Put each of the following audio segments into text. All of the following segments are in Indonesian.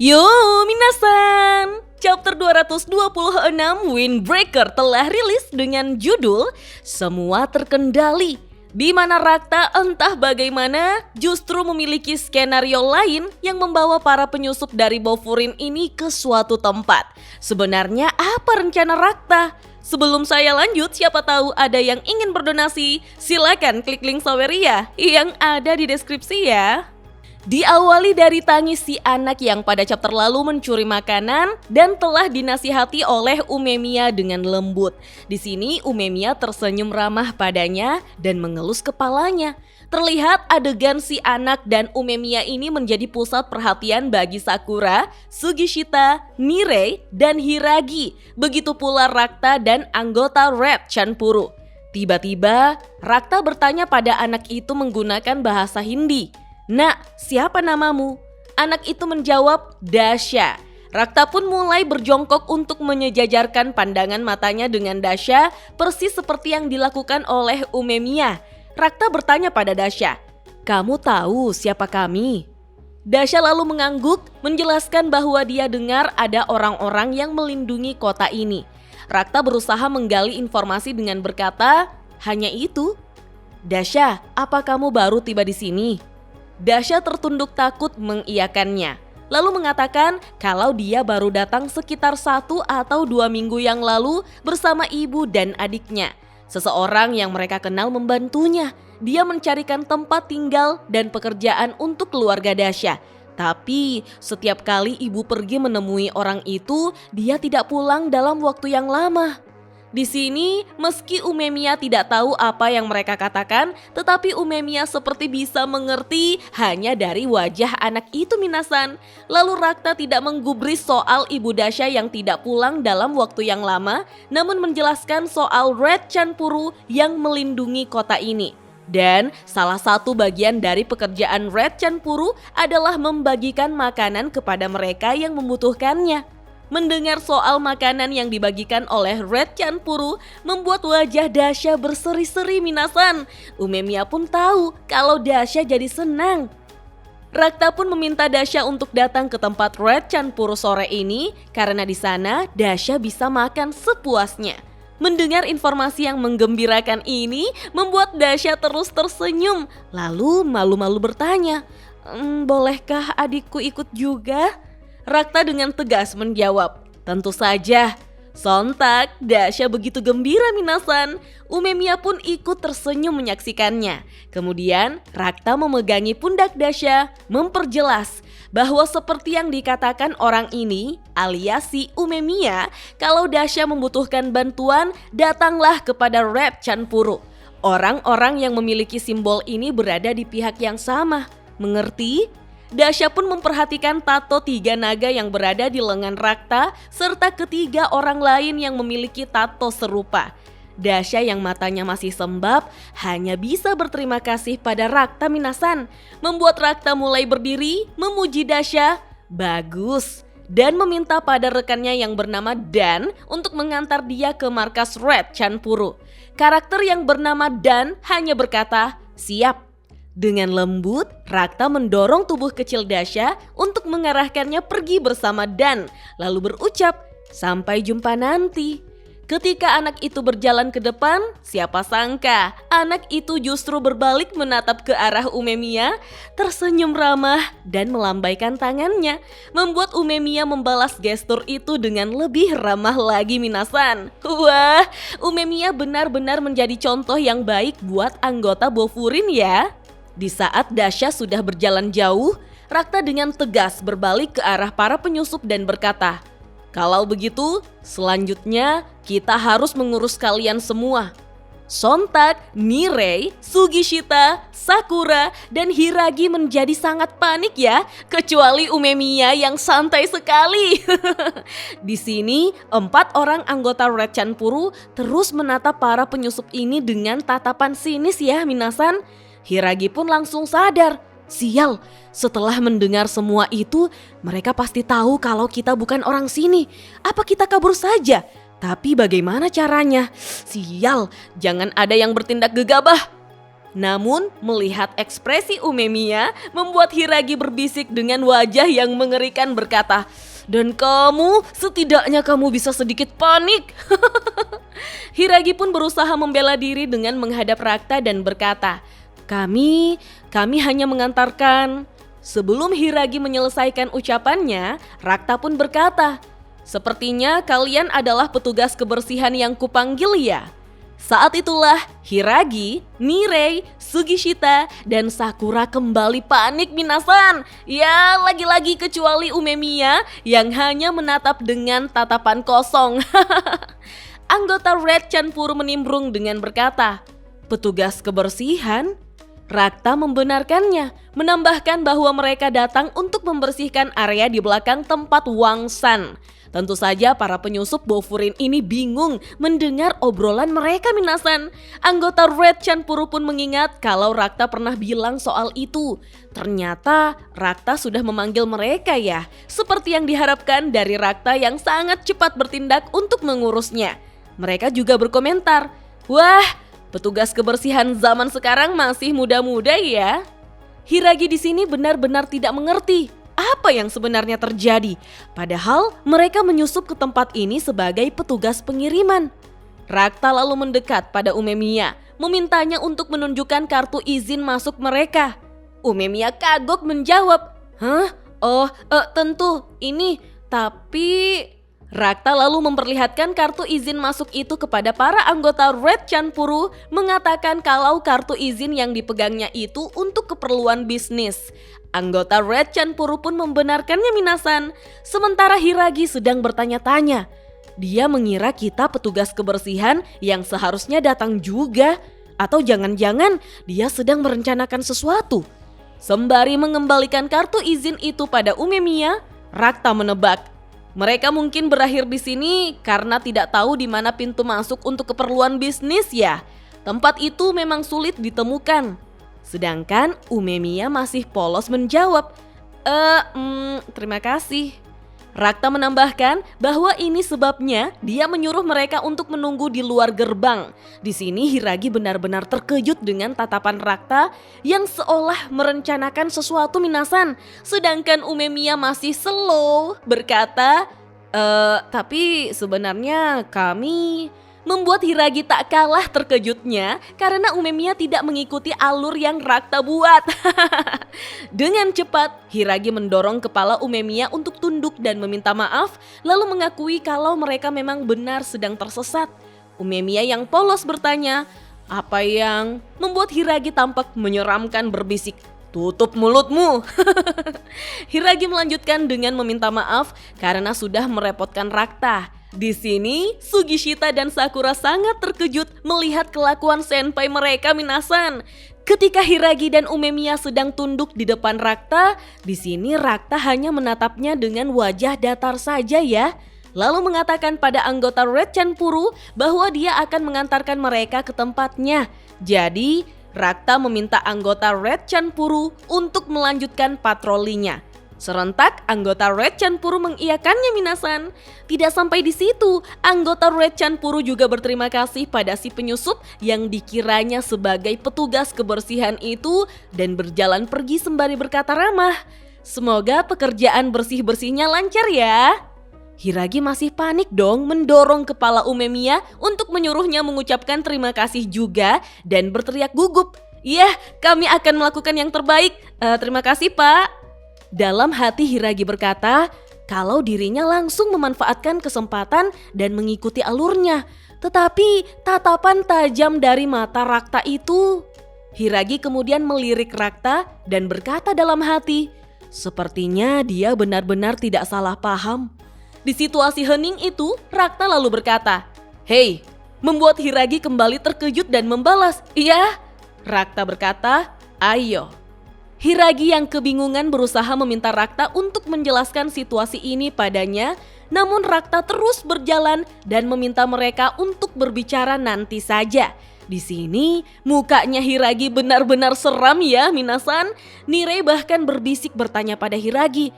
Yo minasan, chapter 226 Windbreaker telah rilis dengan judul Semua Terkendali, di mana Rakta entah bagaimana justru memiliki skenario lain yang membawa para penyusup dari Bofurine ini ke suatu tempat. Sebenarnya apa rencana Rakta? Sebelum saya lanjut, siapa tahu ada yang ingin berdonasi, silakan klik link Saweria yang ada di deskripsi ya. Diawali dari tangis si anak yang pada chapter lalu mencuri makanan dan telah dinasihati oleh Umemiya dengan lembut. Di sini Umemiya tersenyum ramah padanya dan mengelus kepalanya. Terlihat adegan si anak dan Umemiya ini menjadi pusat perhatian bagi Sakura, Sugishita, Nirei, dan Hiragi. Begitu pula Rakta dan anggota Red Chanpuru. Tiba-tiba Rakta bertanya pada anak itu menggunakan bahasa Hindi. "Nak, siapa namamu?" Anak itu menjawab, "Dasha." Rakta pun mulai berjongkok untuk menyejajarkan pandangan matanya dengan Dasha, persis seperti yang dilakukan oleh Umemiya. Rakta bertanya pada Dasha, "Kamu tahu siapa kami?" Dasha lalu mengangguk, menjelaskan bahwa dia dengar ada orang-orang yang melindungi kota ini. Rakta berusaha menggali informasi dengan berkata, "Hanya itu." "Dasha, apa kamu baru tiba di sini?" Dasha tertunduk takut mengiyakannya, lalu mengatakan kalau dia baru datang sekitar 1 atau 2 minggu yang lalu bersama ibu dan adiknya. Seseorang yang mereka kenal membantunya. Dia mencarikan tempat tinggal dan pekerjaan untuk keluarga Dasha. Tapi setiap kali ibu pergi menemui orang itu, dia tidak pulang dalam waktu yang lama. Di sini, meski Umemiya tidak tahu apa yang mereka katakan, tetapi Umemiya seperti bisa mengerti hanya dari wajah anak itu minasan. Lalu Rakta tidak menggubris soal ibu Dasha yang tidak pulang dalam waktu yang lama, namun menjelaskan soal Red Chanpuru yang melindungi kota ini. Dan salah satu bagian dari pekerjaan Red Chanpuru adalah membagikan makanan kepada mereka yang membutuhkannya. Mendengar soal makanan yang dibagikan oleh Red Chanpuru membuat wajah Dasha berseri-seri minasan. Umemiya pun tahu kalau Dasha jadi senang. Rakta pun meminta Dasha untuk datang ke tempat Red Chanpuru sore ini karena di sana Dasha bisa makan sepuasnya. Mendengar informasi yang menggembirakan ini membuat Dasha terus tersenyum, lalu malu-malu bertanya, "Bolehkah adikku ikut juga?" Rakta dengan tegas menjawab, "Tentu saja." Sontak Dasha begitu gembira minasan. Umemiya pun ikut tersenyum menyaksikannya. Kemudian Rakta memegangi pundak Dasha, memperjelas bahwa seperti yang dikatakan orang ini alias si Umemiya, kalau Dasha membutuhkan bantuan, datanglah kepada Red Chanpuru. Orang-orang yang memiliki simbol ini berada di pihak yang sama. Mengerti? Dasha pun memperhatikan tato 3 naga yang berada di lengan Rakta serta ketiga orang lain yang memiliki tato serupa. Dasha yang matanya masih sembab hanya bisa berterima kasih pada Rakta minasan. Membuat Rakta mulai berdiri, memuji Dasha, "Bagus," dan meminta pada rekannya yang bernama Dan untuk mengantar dia ke markas Red Chanpuru. Karakter yang bernama Dan hanya berkata, "Siap." Dengan lembut, Rakta mendorong tubuh kecil Dasha untuk mengarahkannya pergi bersama Dan, lalu berucap, "Sampai jumpa nanti." Ketika anak itu berjalan ke depan, siapa sangka anak itu justru berbalik menatap ke arah Umemiya, tersenyum ramah dan melambaikan tangannya, membuat Umemiya membalas gestur itu dengan lebih ramah lagi minasan. Wah, Umemiya benar-benar menjadi contoh yang baik buat anggota Bofurine ya. Di saat Dasha sudah berjalan jauh, Rakta dengan tegas berbalik ke arah para penyusup dan berkata, "Kalau begitu, selanjutnya kita harus mengurus kalian semua." Sontak, Nirei, Sugishita, Sakura, dan Hiragi menjadi sangat panik ya, kecuali Umemiya yang santai sekali. Di sini, 4 orang anggota Red Chanpuru terus menatap para penyusup ini dengan tatapan sinis ya minasan. Hiragi pun langsung sadar, sial, setelah mendengar semua itu, mereka pasti tahu kalau kita bukan orang sini. Apa kita kabur saja? Tapi bagaimana caranya? Sial, jangan ada yang bertindak gegabah. Namun melihat ekspresi Umemiya membuat Hiragi berbisik dengan wajah yang mengerikan berkata, "Dan kamu, setidaknya kamu bisa sedikit panik." Hiragi pun berusaha membela diri dengan menghadap Rakta dan berkata, Kami hanya mengantarkan." Sebelum Hiragi menyelesaikan ucapannya, Rakta pun berkata, "Sepertinya kalian adalah petugas kebersihan yang kupanggil ya?" Saat itulah Hiragi, Nirei, Sugishita, dan Sakura kembali panik minasan. Ya, lagi-lagi kecuali Umemiya yang hanya menatap dengan tatapan kosong. Anggota Red Chanpuru menimbrung dengan berkata, "Petugas kebersihan?" Rakta membenarkannya, menambahkan bahwa mereka datang untuk membersihkan area di belakang tempat Wang San. Tentu saja para penyusup Bofurin ini bingung mendengar obrolan mereka minasan. Anggota Red Chanpuru pun mengingat kalau Rakta pernah bilang soal itu. Ternyata Rakta sudah memanggil mereka ya, seperti yang diharapkan dari Rakta yang sangat cepat bertindak untuk mengurusnya. Mereka juga berkomentar, "Wah, petugas kebersihan zaman sekarang masih muda-muda ya." Hiragi di sini benar-benar tidak mengerti apa yang sebenarnya terjadi. Padahal mereka menyusup ke tempat ini sebagai petugas pengiriman. Rakta lalu mendekat pada Umemiya, memintanya untuk menunjukkan kartu izin masuk mereka. Umemiya kagok menjawab, "Hah? Oh, tentu ini, tapi..." Rakta lalu memperlihatkan kartu izin masuk itu kepada para anggota Red Chanpuru, mengatakan kalau kartu izin yang dipegangnya itu untuk keperluan bisnis. Anggota Red Chanpuru pun membenarkannya minasan, sementara Hiragi sedang bertanya-tanya. Dia mengira kita petugas kebersihan yang seharusnya datang juga, atau jangan-jangan dia sedang merencanakan sesuatu. Sembari mengembalikan kartu izin itu pada Umemiya, Rakta menebak. Mereka mungkin berakhir di sini karena tidak tahu di mana pintu masuk untuk keperluan bisnis ya. Tempat itu memang sulit ditemukan. Sedangkan Umemiya masih polos menjawab, terima kasih." Rakta menambahkan bahwa ini sebabnya dia menyuruh mereka untuk menunggu di luar gerbang. Di sini Hiragi benar-benar terkejut dengan tatapan Rakta yang seolah merencanakan sesuatu minasan. Sedangkan Umemiya masih slow berkata, tapi sebenarnya kami..." Membuat Hiragi tak kalah terkejutnya karena Umemiya tidak mengikuti alur yang Rakta buat. Dengan cepat, Hiragi mendorong kepala Umemiya untuk tunduk dan meminta maaf, lalu mengakui kalau mereka memang benar sedang tersesat. Umemiya yang polos bertanya, apa yang membuat Hiragi tampak menyeramkan berbisik, "Tutup mulutmu." Hiragi melanjutkan dengan meminta maaf karena sudah merepotkan Rakta. Di sini, Sugishita dan Sakura sangat terkejut melihat kelakuan senpai mereka minasan. Ketika Hiragi dan Umemiya sedang tunduk di depan Rakta, di sini Rakta hanya menatapnya dengan wajah datar saja ya. Lalu mengatakan pada anggota Red Chanpuru bahwa dia akan mengantarkan mereka ke tempatnya. Jadi, Rakta meminta anggota Red Chanpuru untuk melanjutkan patrolinya. Serentak anggota Red Chanpuru mengiyakannya minasan. Tidak sampai di situ, anggota Red Chanpuru juga berterima kasih pada si penyusup yang dikiranya sebagai petugas kebersihan itu dan berjalan pergi sembari berkata ramah, "Semoga pekerjaan bersih-bersihnya lancar ya." Hiragi masih panik dong mendorong kepala Umemiya untuk menyuruhnya mengucapkan terima kasih juga dan berteriak gugup, "Iya, kami akan melakukan yang terbaik. Terima kasih Pak." Dalam hati Hiragi berkata kalau dirinya langsung memanfaatkan kesempatan dan mengikuti alurnya. Tetapi tatapan tajam dari mata Rakta itu. Hiragi kemudian melirik Rakta dan berkata dalam hati, sepertinya dia benar-benar tidak salah paham. Di situasi hening itu, Rakta lalu berkata, "Hei," membuat Hiragi kembali terkejut dan membalas, "Iya." Rakta berkata, "Ayo." Hiragi yang kebingungan berusaha meminta Rakta untuk menjelaskan situasi ini padanya, namun Rakta terus berjalan dan meminta mereka untuk berbicara nanti saja. Di sini mukanya Hiragi benar-benar seram ya minasan. Nirei bahkan berbisik bertanya pada Hiragi,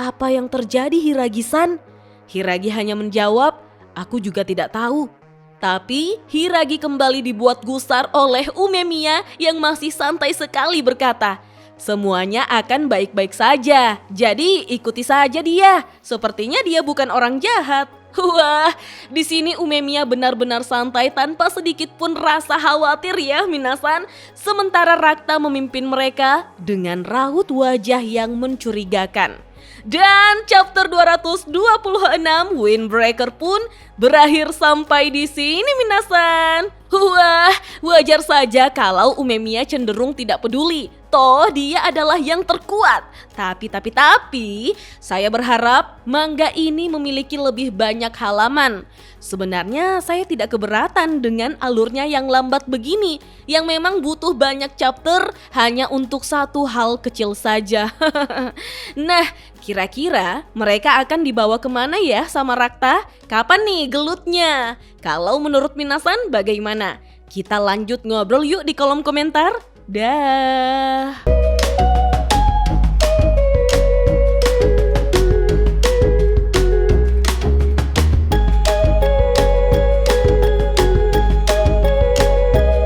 "Apa yang terjadi Hiragi-san?" Hiragi hanya menjawab, "Aku juga tidak tahu." Tapi Hiragi kembali dibuat gusar oleh Umemiya yang masih santai sekali berkata, "Semuanya akan baik-baik saja, jadi ikuti saja dia. Sepertinya dia bukan orang jahat." Wah, di sini Umemiya benar-benar santai tanpa sedikit pun rasa khawatir ya minasan. Sementara Rakta memimpin mereka dengan raut wajah yang mencurigakan. Dan chapter 226 Windbreaker pun berakhir sampai di sini minasan. Wah, wajar saja kalau Umemiya cenderung tidak peduli. Toh dia adalah yang terkuat. Tapi, saya berharap manga ini memiliki lebih banyak halaman. Sebenarnya saya tidak keberatan dengan alurnya yang lambat begini, yang memang butuh banyak chapter hanya untuk satu hal kecil saja. Nah, kira-kira mereka akan dibawa kemana ya sama Rakta? Kapan nih gelutnya? Kalau menurut minasan bagaimana? Kita lanjut ngobrol yuk di kolom komentar. Dah.